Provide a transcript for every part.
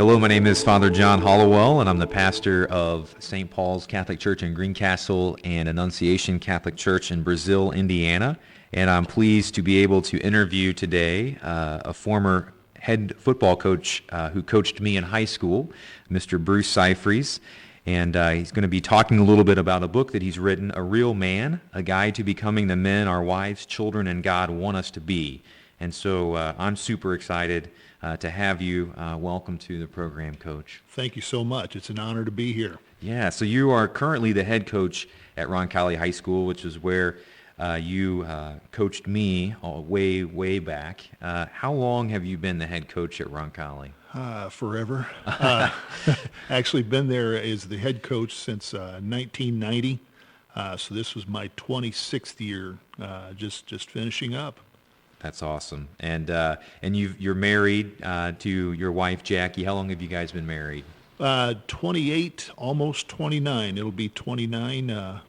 Hello, my name is Father John Hollowell, and I'm the pastor of St. Paul's Catholic Church in Greencastle and Annunciation Catholic Church in Brazil, Indiana. And I'm pleased to be able to interview today a former head football coach who coached me in high school, Mr. Bruce Scifres. And he's going to be talking a little bit about a book that he's written, A Real Man, A Guide to Becoming the Men Our Wives, Children, and God Want Us to Be. And so I'm super excited to have you. Welcome to the program, Coach. Thank you so much. It's an honor to be here. Yeah, so you are currently the head coach at Roncalli High School, which is where you coached me way back. How long have you been the head coach at Roncalli? Forever. Actually been there as the head coach since 1990. So this was my 26th year, just finishing up. That's awesome. And you're married to your wife, Jackie. How long have you guys been married? 28, almost 29. It'll be 29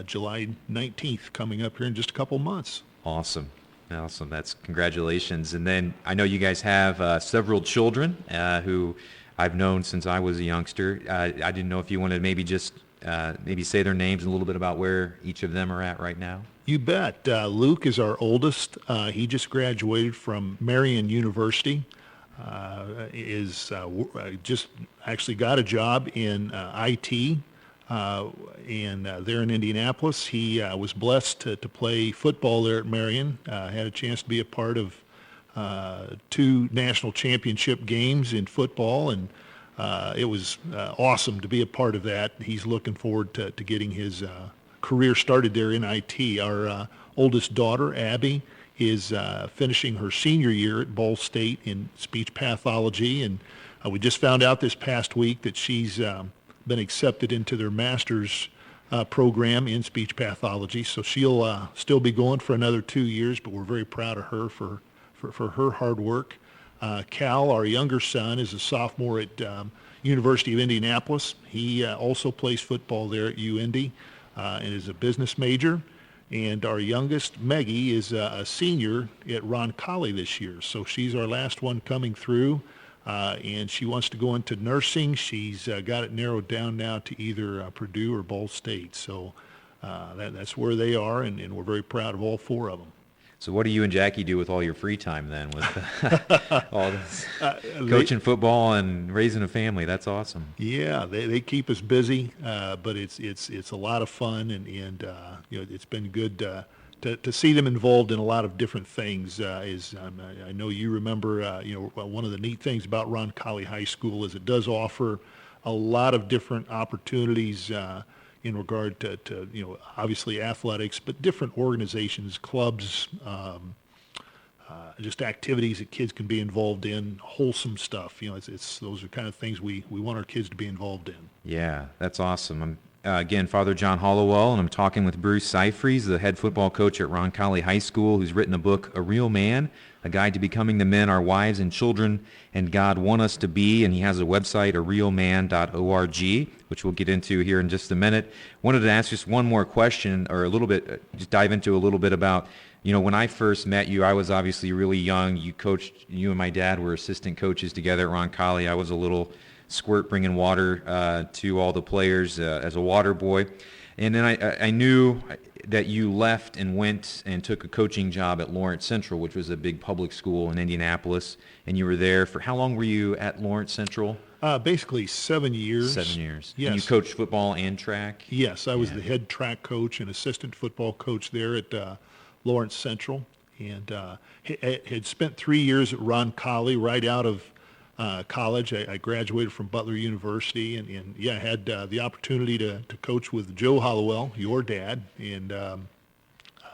July 19th coming up here in just a couple months. Awesome. That's congratulations. And then I know you guys have several children who I've known since I was a youngster. I didn't know if you wanted to maybe just maybe say their names and a little bit about where each of them are at right now. You bet. Luke is our oldest. He just graduated from Marian University. Just actually got a job in IT, and there in Indianapolis. He was blessed to play football there at Marian. Had a chance to be a part of 2 national championship games in football, and it was awesome to be a part of that. He's looking forward to getting his career started there in IT. Our oldest daughter, Abby, is finishing her senior year at Ball State in speech pathology, and we just found out this past week that she's been accepted into their master's program in speech pathology, so she'll still be going for another 2 years, but we're very proud of her for her hard work. Cal, our younger son, is a sophomore at University of Indianapolis. He also plays football there at UIndy and is a business major. And our youngest, Maggie, is a senior at Roncalli this year. So she's our last one coming through, and she wants to go into nursing. She's got it narrowed down now to either Purdue or Ball State. So that's where they are, and we're very proud of all 4 of them. So what do you and Jackie do with all your free time then, with all this coaching football and raising a family? That's awesome. Yeah, they keep us busy, but it's a lot of fun, and it's been good to see them involved in a lot of different things. I know you remember, one of the neat things about Roncalli High School is it does offer a lot of different opportunities in regard to obviously athletics, but different organizations, clubs, just activities that kids can be involved in, wholesome stuff. It's those are kind of things we want our kids to be involved in. Yeah, that's awesome. I'm again Father John Hollowell, and I'm talking with Bruce Scifres, the head football coach at Roncalli High School, who's written a book, A Real Man, A Guide to Becoming the Men Our Wives and Children and God Want Us to Be, and he has a website, arealman.org, which we'll get into here in just a minute. Wanted to ask just one more question, or a little bit, just dive into a little bit about, when I first met you, I was obviously really young. You and my dad were assistant coaches together at Roncalli. I was a little squirt bringing water to all the players as a water boy. And then I knew that you left and went and took a coaching job at Lawrence Central, which was a big public school in Indianapolis. And you were there for, how long were you at Lawrence Central? Basically 7 years. 7 years. Yes. And you coached football and track? Yes, I was the head track coach and assistant football coach there at Lawrence Central, and had spent 3 years at Roncalli right out of college. I graduated from Butler University, and I had the opportunity to coach with Joe Hollowell, your dad, and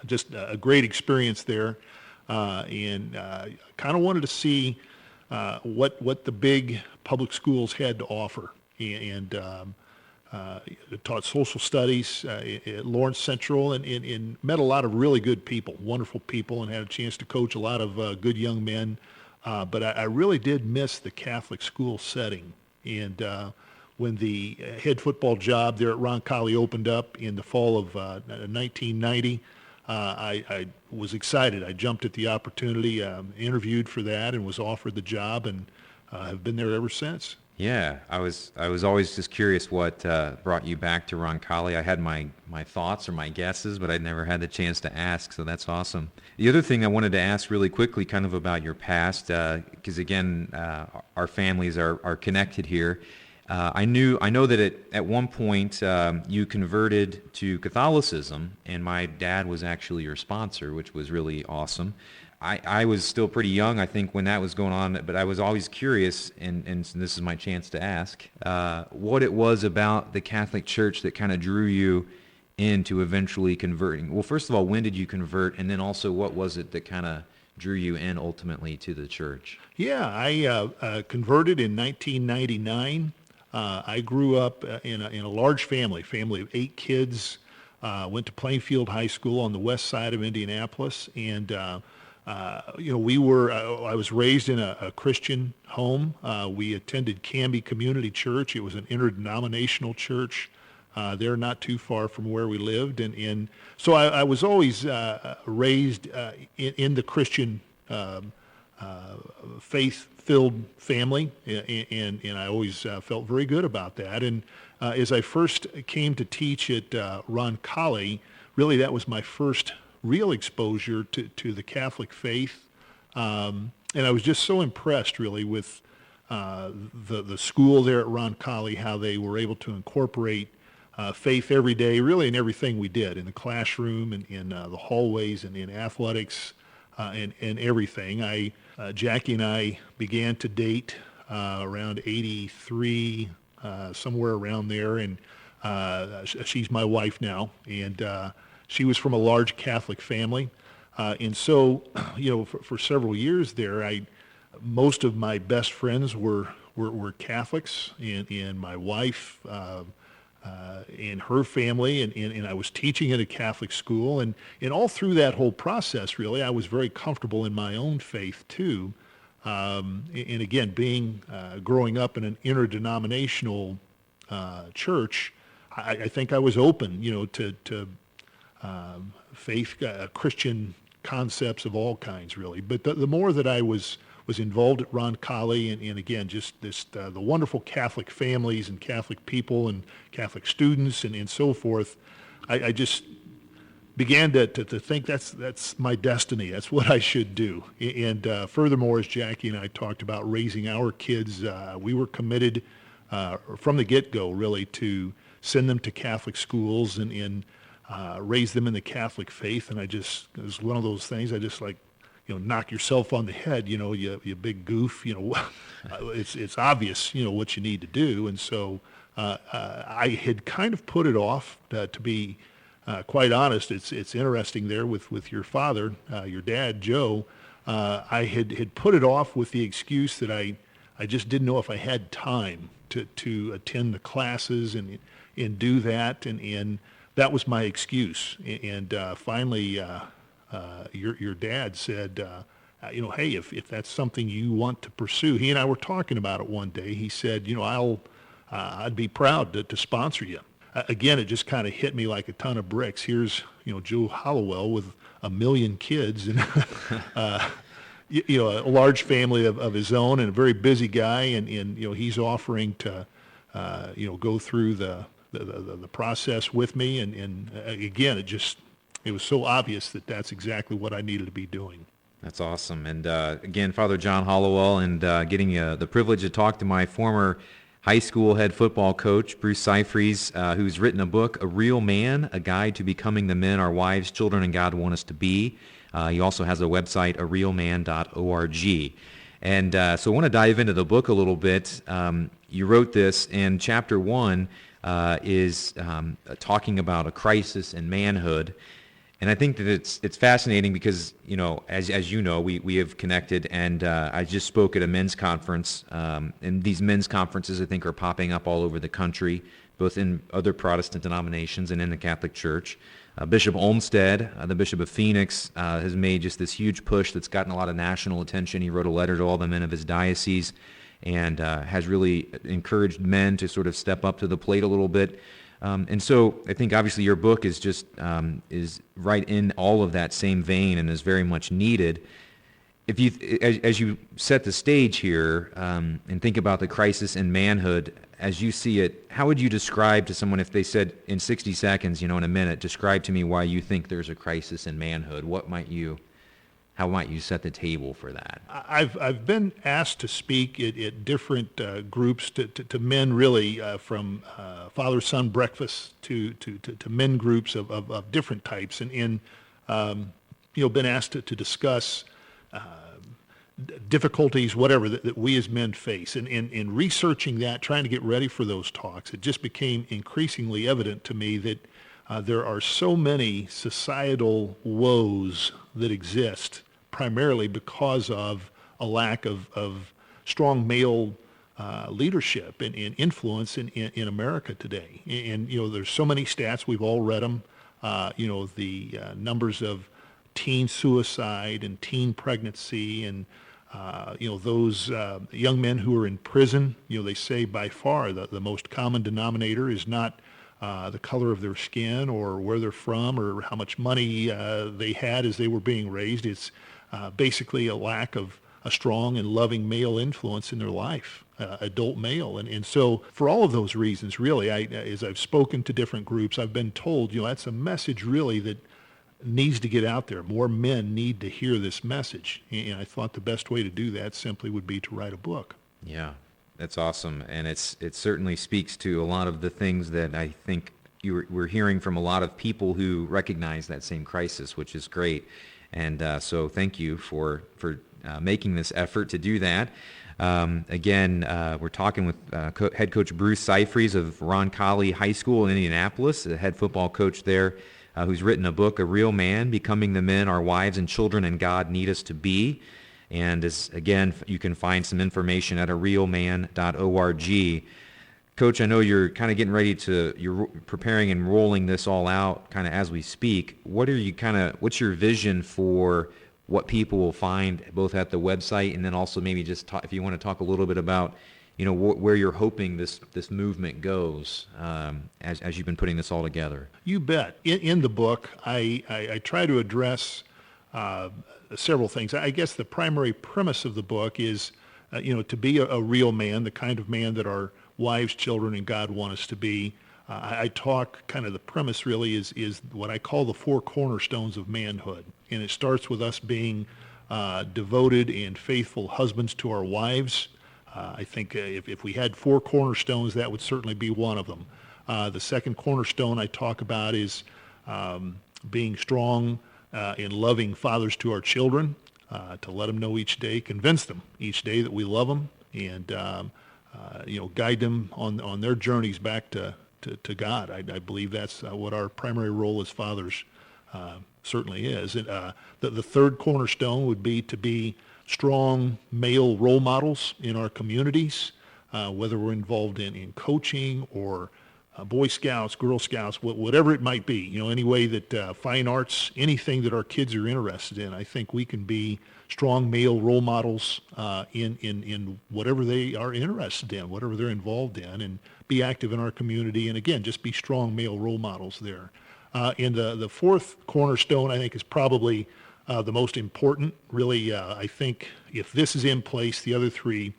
just a great experience there. And kind of wanted to see what the big public schools had to offer, and taught social studies at Lawrence Central, and met a lot of really good people, wonderful people, and had a chance to coach a lot of good young men. But I really did miss the Catholic school setting. And when the head football job there at Roncalli opened up in the fall of 1990, I was excited. I jumped at the opportunity, interviewed for that, and was offered the job, and have been there ever since. Yeah, I was always just curious what brought you back to Roncalli. I had my thoughts or my guesses, but I'd never had the chance to ask, so that's awesome. The other thing I wanted to ask really quickly, kind of about your past, because again, our families are connected here. I know that at one point you converted to Catholicism, and my dad was actually your sponsor, which was really awesome. I was still pretty young, I think, when that was going on, but I was always curious, and so this is my chance to ask, what it was about the Catholic Church that kind of drew you into eventually converting. Well, first of all, when did you convert, and then also what was it that kind of drew you in ultimately to the church? Yeah, I converted in 1999. I grew up in a large family of 8 kids. Went to Plainfield High School on the west side of Indianapolis, and I was raised in a Christian home. We attended Canby Community Church. It was an interdenominational church. They're not too far from where we lived, and so I was always raised in the Christian faith-filled family, and I always felt very good about that. And as I first came to teach at Roncalli, really that was my first real exposure to the Catholic faith, and I was just so impressed really with the school there at Roncalli, how they were able to incorporate faith every day, really in everything we did, in the classroom and in the hallways and in athletics and everything. Jackie and I began to date around 83, somewhere around there, and she's my wife now, and she was from a large Catholic family, and so, for several years there, most of my best friends were Catholics, and my wife and her family, and I was teaching at a Catholic school, and all through that whole process, really, I was very comfortable in my own faith too, and again, growing up in an interdenominational church, I think I was open, to faith, Christian concepts of all kinds, really. But the more that I was involved at Roncalli, and again, just the wonderful Catholic families and Catholic people and Catholic students and so forth, I just began to think that's my destiny. That's what I should do. And furthermore, as Jackie and I talked about raising our kids, we were committed from the get-go, really, to send them to Catholic schools and raise them in the Catholic faith. And it was one of those things I just knock yourself on the head, you big goof, it's obvious, what you need to do. And so I had kind of put it off, to be quite honest. It's interesting there with your father, your dad, Joe. I had put it off with the excuse that I just didn't know if I had time to attend the classes and do that. And that was my excuse. And finally, your dad said, hey, if that's something you want to pursue, he and I were talking about it one day. He said, I'd be proud to sponsor you. Again, it just kind of hit me like a ton of bricks. Here's, Joe Hollowell with 1 million kids and, a large family of his own, and a very busy guy. And he's offering to, go through the process with me. And again, it was so obvious that that's exactly what I needed to be doing. That's awesome. And again, Father John Hollowell, and getting the privilege to talk to my former high school head football coach, Bruce Scifres, who's written a book, A Real Man, A Guide to Becoming the Men Our Wives, Children, and God Want Us to Be. He also has a website, arealman.org. And so I want to dive into the book a little bit. You wrote this, and chapter 1 is talking about a crisis in manhood. And I think that it's fascinating because, as you know, we have connected, and I just spoke at a men's conference, and these men's conferences, I think, are popping up all over the country, both in other Protestant denominations and in the Catholic Church. Bishop Olmsted, the Bishop of Phoenix, has made just this huge push that's gotten a lot of national attention. He wrote a letter to all the men of his diocese and has really encouraged men to sort of step up to the plate a little bit. And so I think obviously your book is right in all of that same vein and is very much needed. If you, as you set the stage here and think about the crisis in manhood, as you see it, how would you describe to someone if they said in 60 seconds, in a minute, describe to me why you think there's a crisis in manhood? How might you set the table for that? I've been asked to speak at different groups to men, really, from father-son breakfast to men groups of different types, and been asked to discuss difficulties, whatever, that we as men face. And in researching that, trying to get ready for those talks, it just became increasingly evident to me that there are so many societal woes that exist primarily because of a lack of strong male leadership and influence in America today. And there's so many stats, we've all read them, the numbers of teen suicide and teen pregnancy and those young men who are in prison. They say by far the most common denominator is not the color of their skin or where they're from or how much money they had as they were being raised. It's basically a lack of a strong and loving male influence in their life, adult male. And so for all of those reasons, really, as I've spoken to different groups, I've been told, that's a message really that needs to get out there. More men need to hear this message. And I thought the best way to do that simply would be to write a book. Yeah, that's awesome. And it certainly speaks to a lot of the things that I think we're hearing from a lot of people who recognize that same crisis, which is great. And so thank you for making this effort to do that. Again, we're talking with head coach Bruce Scifres of Roncalli High School in Indianapolis, the head football coach there, who's written a book, A Real Man, Becoming the Men Our Wives and Children and God Need Us to Be. And again, you can find some information at arealman.org. Coach, I know you're kind of getting ready you're preparing and rolling this all out kind of as we speak. What's your vision for what people will find both at the website and then also maybe just if you want to talk a little bit about, where you're hoping this movement goes as you've been putting this all together? You bet. In the book, I try to address several things. I guess the primary premise of the book is, to be a real man, the kind of man that our wives, children, and God want us to be. I talk, kind of the premise really is what I call the four cornerstones of manhood. And it starts with us being devoted and faithful husbands to our wives. I think if we had four cornerstones, that would certainly be one of them. The second cornerstone I talk about is being strong and loving fathers to our children, to let them know each day, convince them each day that we love them, and guide them on their journeys back to God. I believe that's what our primary role as fathers certainly is. And, the third cornerstone would be to be strong male role models in our communities, whether we're involved in coaching or Boy Scouts, Girl Scouts, whatever it might be, any way that fine arts, anything that our kids are interested in. I think we can be strong male role models in whatever they are interested in, whatever they're involved in, and be active in our community. And again, just be strong male role models there. And the fourth cornerstone, I think, is probably the most important. Really, I think if this is in place, the other three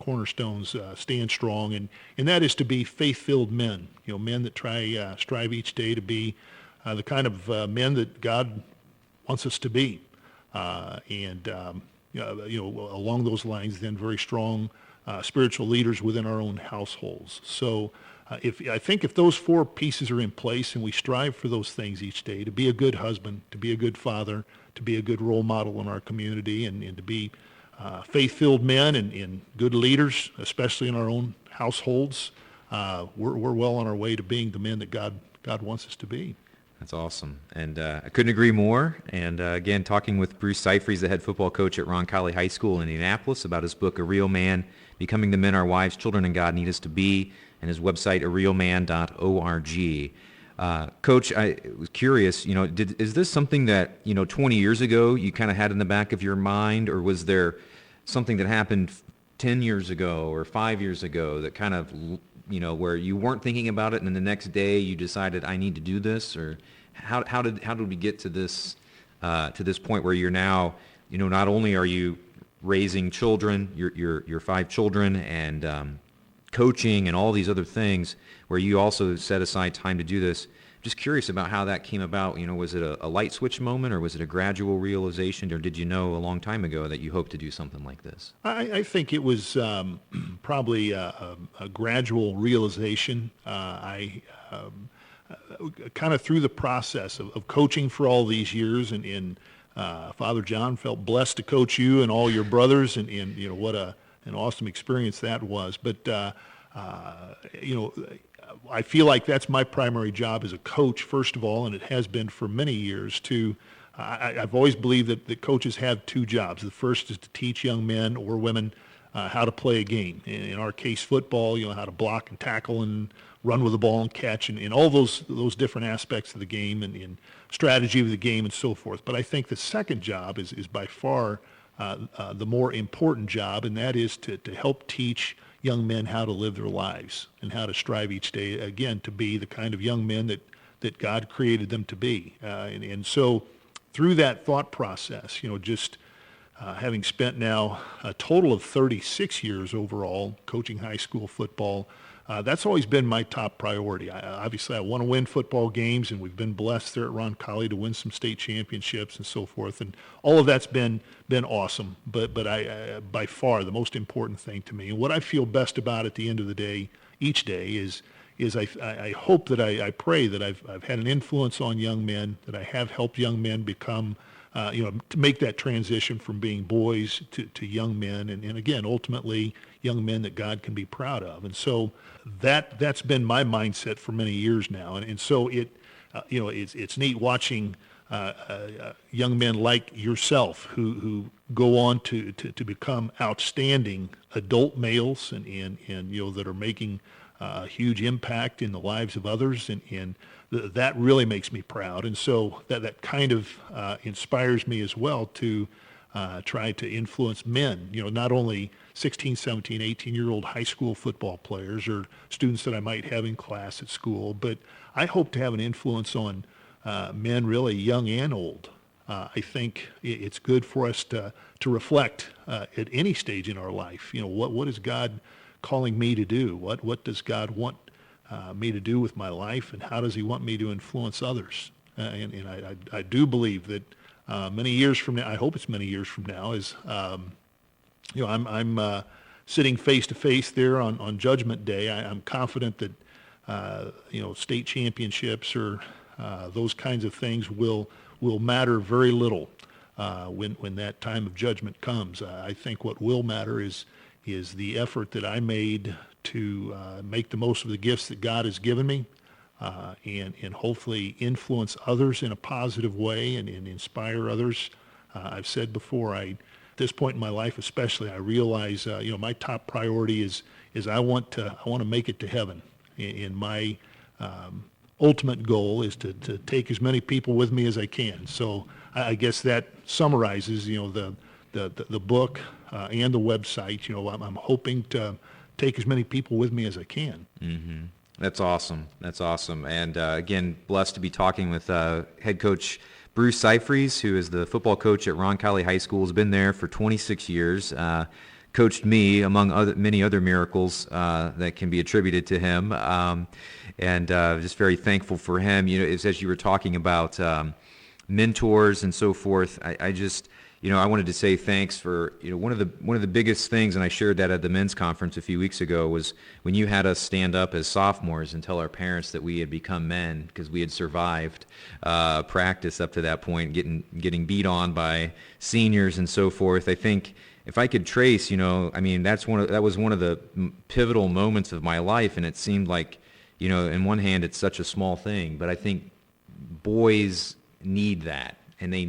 cornerstones stand strong, and that is to be faith-filled men, men that strive each day to be the kind of men that God wants us to be. Along those lines, then very strong spiritual leaders within our own households. So I think if those four pieces are in place and we strive for those things each day, to be a good husband, to be a good father, to be a good role model in our community, and to be faith-filled men and good leaders, especially in our own households, we're well on our way to being the men that God wants us to be. That's awesome. And I couldn't agree more. And again, talking with Bruce Scifres, the head football coach at Roncalli High School in Indianapolis, about his book, A Real Man, Becoming the Men Our Wives, Children, and God Need Us to Be, and his website, arealman.org. Coach, I was curious, is this something that, 20 years ago you kind of had in the back of your mind, or was there something that happened 10 years ago or 5 years ago that kind of, where you weren't thinking about it and then the next day you decided I need to do this? Or how did we get to this point where you're now not only are you raising children, your 5 children, and coaching and all these other things, where you also set aside time to do this. Just curious about how that came about. Was it a light switch moment, or was it a gradual realization, or did you know a long time ago that you hoped to do something like this? I think it was probably a gradual realization. I kind of through the process of coaching for all these years, and Father John, felt blessed to coach you and all your brothers, and what an awesome experience that was. But I feel like that's my primary job as a coach, first of all, and it has been for many years. I've always believed that coaches have 2 jobs. The first is to teach young men or women how to play a game. In our case, football, how to block and tackle and run with the ball and catch, and all those different aspects of the game, and strategy of the game and so forth. But I think the second job is by far the more important job, and that is to help teach young men how to live their lives and how to strive each day, again, to be the kind of young men that God created them to be. And so through that thought process, just having spent now a total of 36 years overall coaching high school football, that's always been my top priority. Obviously, I want to win football games, and we've been blessed there at Roncalli to win some state championships and so forth, and all of that's been awesome. But I by far the most important thing to me, and what I feel best about at the end of the day, each day, is I hope that I pray that I've had an influence on young men, that I have helped young men become, to make that transition from being boys to young men, and again, ultimately, young men that God can be proud of. And so that's been my mindset for many years now. And so it's neat watching young men like yourself who go on to become outstanding adult males, and that are making a huge impact in the lives of others, and that really makes me proud. And so that kind of inspires me as well to try to influence men, not only 16, 17, 18-year-old high school football players or students that I might have in class at school, but I hope to have an influence on men really young and old. I think it's good for us to reflect at any stage in our life. What is God calling me to do? What does God want me to do with my life, and how does He want me to influence others? And I do believe that many years from now, I hope it's many years from now, is I'm sitting face to face there on Judgment Day. I'm confident that state championships or those kinds of things will matter very little when that time of judgment comes. I think what will matter is the effort that I made to make the most of the gifts that God has given me, and hopefully influence others in a positive way, and inspire others. I've said before, at this point in my life especially, I realize my top priority is I want to make it to heaven, and my ultimate goal is to take as many people with me as I can. So I guess that summarizes the book and the website. I'm hoping to take as many people with me as I can. Mm-hmm. That's awesome. And again, blessed to be talking with head coach Bruce Scifres, who is the football coach at Roncalli High School. Has been there for 26 years. Coached me, among many other miracles that can be attributed to him. And just very thankful for him. As you were talking about mentors and so forth, I just, I wanted to say thanks for, one of the biggest things, and I shared that at the men's conference a few weeks ago, was when you had us stand up as sophomores and tell our parents that we had become men because we had survived practice up to that point, getting beat on by seniors and so forth. I think if I could trace, that was one of the pivotal moments of my life, and it seemed like, in one hand it's such a small thing, but I think boys need that, and they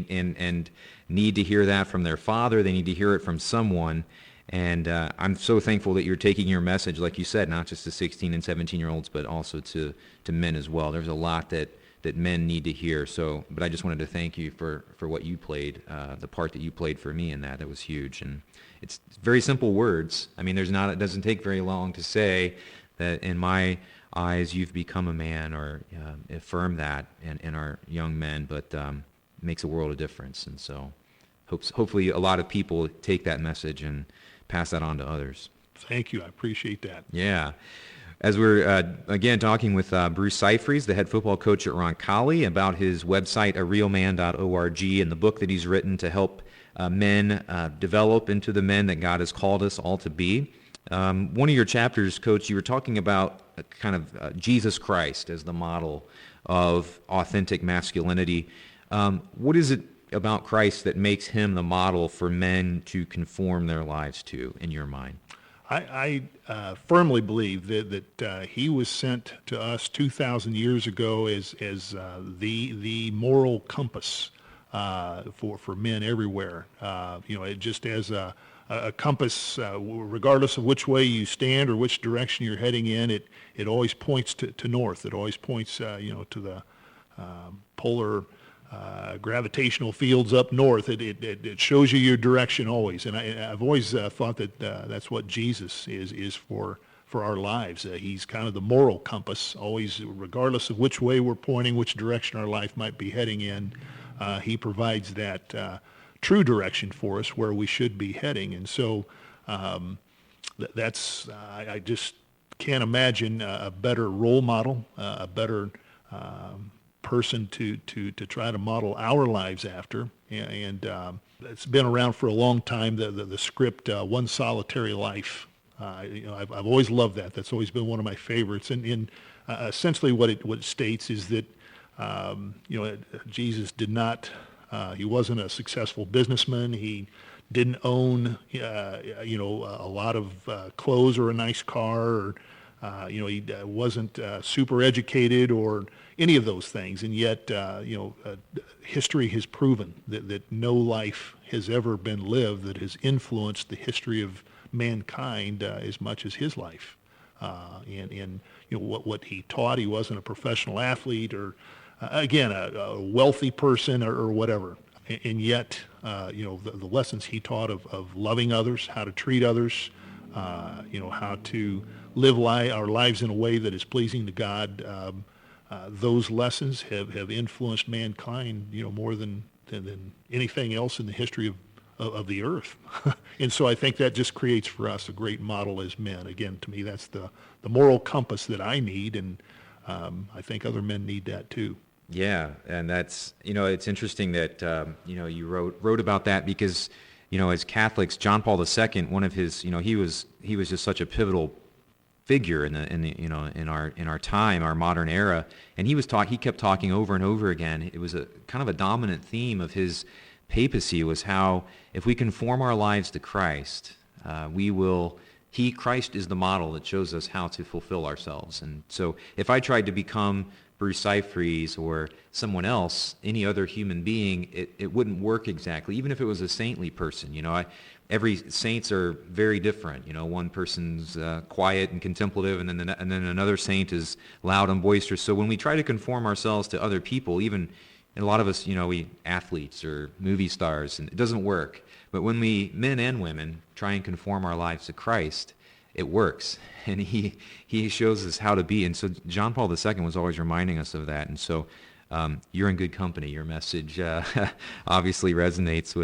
need to hear that from their father. They need to hear it from someone. And I'm so thankful that you're taking your message, like you said, not just to 16 and 17-year-olds, but also to men as well. There's a lot that men need to hear. So, but I just wanted to thank you for what you played, the part that you played for me in that. That was huge. And it's very simple words. It doesn't take very long to say that in my eyes you've become a man, or affirm that in our young men, but makes a world of difference. And so hopefully a lot of people take that message and pass that on to others. Thank you. I appreciate that. Yeah. As we're, again, talking with Bruce Scifres, the head football coach at Roncalli, about his website, arealman.org, and the book that he's written to help men develop into the men that God has called us all to be. One of your chapters, Coach, you were talking about kind of Jesus Christ as the model of authentic masculinity. What is it about Christ that makes him the model for men to conform their lives to, in your mind? I firmly believe that he was sent to us 2,000 years ago as the moral compass for men everywhere. It just as a compass, regardless of which way you stand or which direction you're heading in, it always points to north. It always points to the polar gravitational fields up north. It shows you your direction always, and I've always thought that that's what Jesus is for our lives. He's kind of the moral compass, always, regardless of which way we're pointing, which direction our life might be heading in. He provides that true direction for us where we should be heading, and so I just can't imagine a better role model, a better person to try to model our lives after, and it's been around for a long time. The script, One Solitary Life. I've always loved that. That's always been one of my favorites. And essentially, what it states is that Jesus did not. He wasn't a successful businessman. He didn't own a lot of clothes or a nice car, or he wasn't super educated or any of those things, and yet history has proven that no life has ever been lived that has influenced the history of mankind as much as his life. And what he taught, he wasn't a professional athlete or again a wealthy person or whatever, and yet the lessons he taught of loving others, how to treat others, how to live our lives in a way that is pleasing to God. Those lessons have influenced mankind, more than anything else in the history of the earth. And so I think that just creates for us a great model as men. Again, to me, that's the moral compass that I need, and I think other men need that too. Yeah, and that's, it's interesting that, you wrote about that because, as Catholics, John Paul II, one of his, he was just such a pivotal figure in our time, our modern era, and he kept talking over and over again. It was a kind of a dominant theme of his papacy, was how if we conform our lives to Christ, Christ is the model that shows us how to fulfill ourselves. And so if I tried to become Bruce Scifres or someone else, any other human being, it wouldn't work exactly, even if it was a saintly person. Every saints are very different. One person's quiet and contemplative, and then another saint is loud and boisterous. So when we try to conform ourselves to other people, even a lot of us, we athletes or movie stars, and it doesn't work. But when men and women, try and conform our lives to Christ, it works, and he shows us how to be. And so John Paul II was always reminding us of that. And so you're in good company. Your message obviously resonates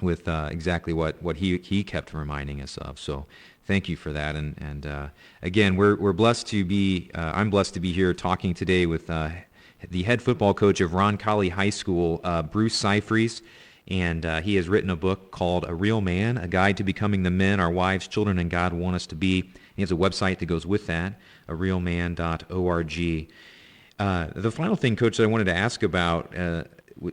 with exactly what he kept reminding us of. So thank you for that. And again, we're blessed to be. I'm blessed to be here talking today with the head football coach of Roncalli High School, Bruce Scifres. And he has written a book called A Real Man, A Guide to Becoming the Men Our Wives, Children, and God Want Us to Be. He has a website that goes with that, arealman.org. The final thing, Coach, that I wanted to ask about,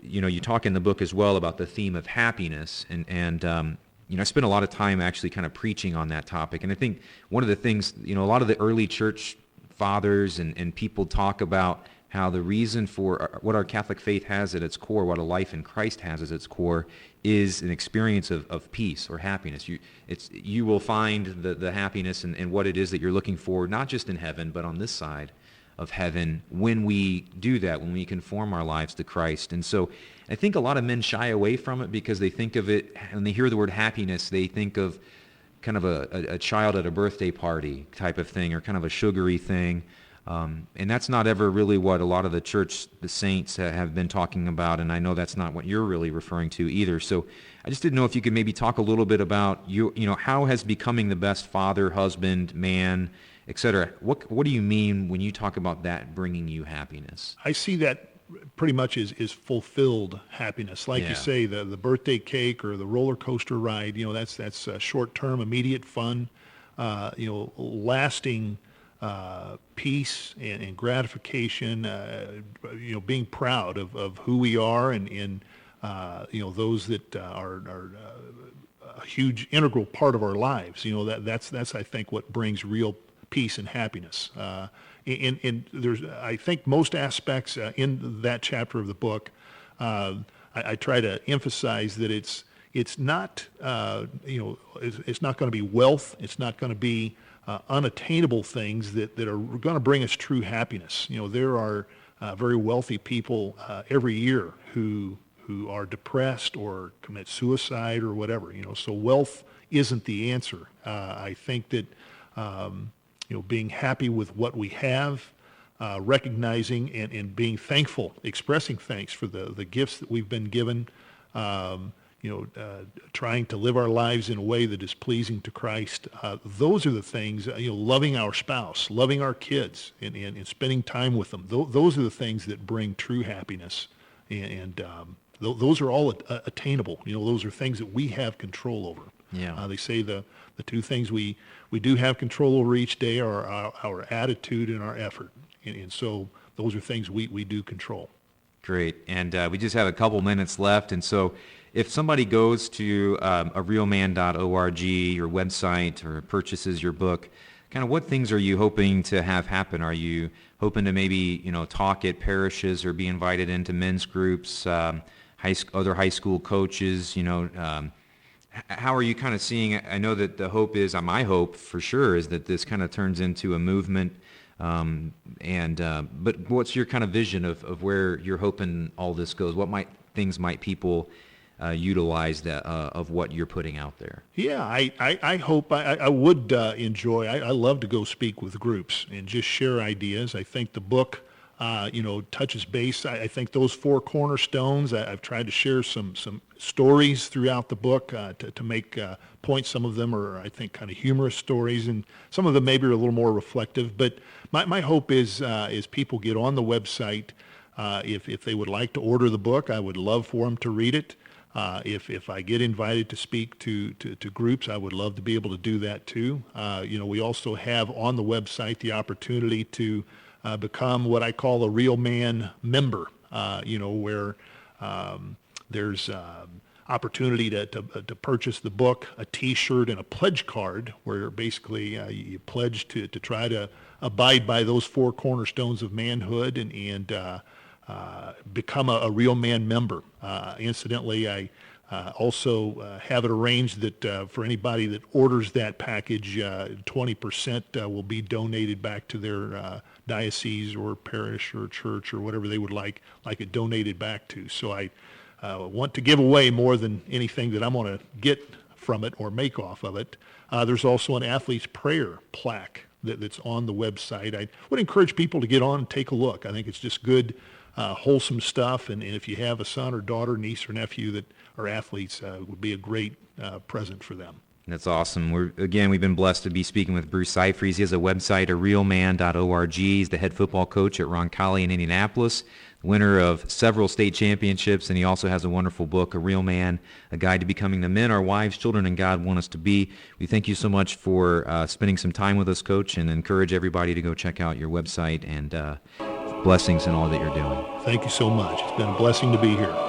you talk in the book as well about the theme of happiness, and I spent a lot of time actually kind of preaching on that topic. And I think one of the things, a lot of the early church fathers and people talk about how the reason for what our Catholic faith has at its core, what a life in Christ has at its core, is an experience of peace or happiness. You will find the happiness and what it is that you're looking for, not just in heaven, but on this side of heaven, when we do that, when we conform our lives to Christ. And so I think a lot of men shy away from it because they think of it, when they hear the word happiness, they think of kind of a child at a birthday party type of thing, or kind of a sugary thing. And that's not ever really what a lot of the saints have been talking about, and I know that's not what you're really referring to either. So I just didn't know if you could maybe talk a little bit about how has becoming the best father, husband, man, etc. What do you mean when you talk about that bringing you happiness? I see that pretty much is fulfilled happiness. Like you say, the birthday cake or the roller coaster ride, that's short-term, immediate fun, lasting peace and gratification, being proud of who we are and those that are a huge integral part of our lives. That's I think what brings real peace and happiness. And there's, I think, most aspects in that chapter of the book, I try to emphasize that it's not, it's not going to be wealth. It's not going to be unattainable things that are going to bring us true happiness. There are very wealthy people every year who are depressed or commit suicide or whatever. So wealth isn't the answer. I think that being happy with what we have, recognizing and being thankful, expressing thanks for the gifts that we've been given, trying to live our lives in a way that is pleasing to Christ. Those are the things, loving our spouse, loving our kids, and spending time with them. Those are the things that bring true happiness. And those are all attainable. Those are things that we have control over. Yeah. They say the two things we do have control over each day are our attitude and our effort. And so those are things we do control. Great. And we just have a couple minutes left. And so if somebody goes to arealman.org, your website, or purchases your book, kind of what things are you hoping to have happen? Are you hoping to maybe, talk at parishes or be invited into men's groups, other high school coaches, how are you kind of seeing it? I know that the hope is, my hope for sure, is that this kind of turns into a movement. But what's your kind of vision of where you're hoping all this goes? What things might people utilize of what you're putting out there? Yeah, I hope I would enjoy. I love to go speak with groups and just share ideas. I think the book, touches base. I think those 4 cornerstones. I've tried to share some stories throughout the book to make points. Some of them are, I think, kind of humorous stories, and some of them maybe are a little more reflective. But my hope is people get on the website. If they would like to order the book, I would love for them to read it. If I get invited to speak to groups, I would love to be able to do that too. We also have on the website the opportunity to become what I call a Real Man member, where there's opportunity to purchase the book, a T-shirt, and a pledge card, where basically you pledge to try to abide by those 4 cornerstones of manhood and become a Real Man member. Incidentally, I also have it arranged that for anybody that orders that package, 20% will be donated back to their diocese or parish or church or whatever they would like it donated back to. So I want to give away more than anything that I'm going to get from it or make off of it. There's also an athlete's prayer plaque that's on the website. I would encourage people to get on and take a look. I think it's just good, wholesome stuff. And if you have a son or daughter, niece or nephew that are athletes, it would be a great present for them. That's awesome. We've been blessed to be speaking with Bruce Scifres. He has a website, arealman.org. He's the head football coach at Roncalli in Indianapolis, winner of several state championships, and he also has a wonderful book, A Real Man, A Guide to Becoming the Men Our Wives, Children, and God Want Us to Be. We thank you so much for spending some time with us, Coach, and encourage everybody to go check out your website, and blessings in all that you're doing. Thank you so much. It's been a blessing to be here.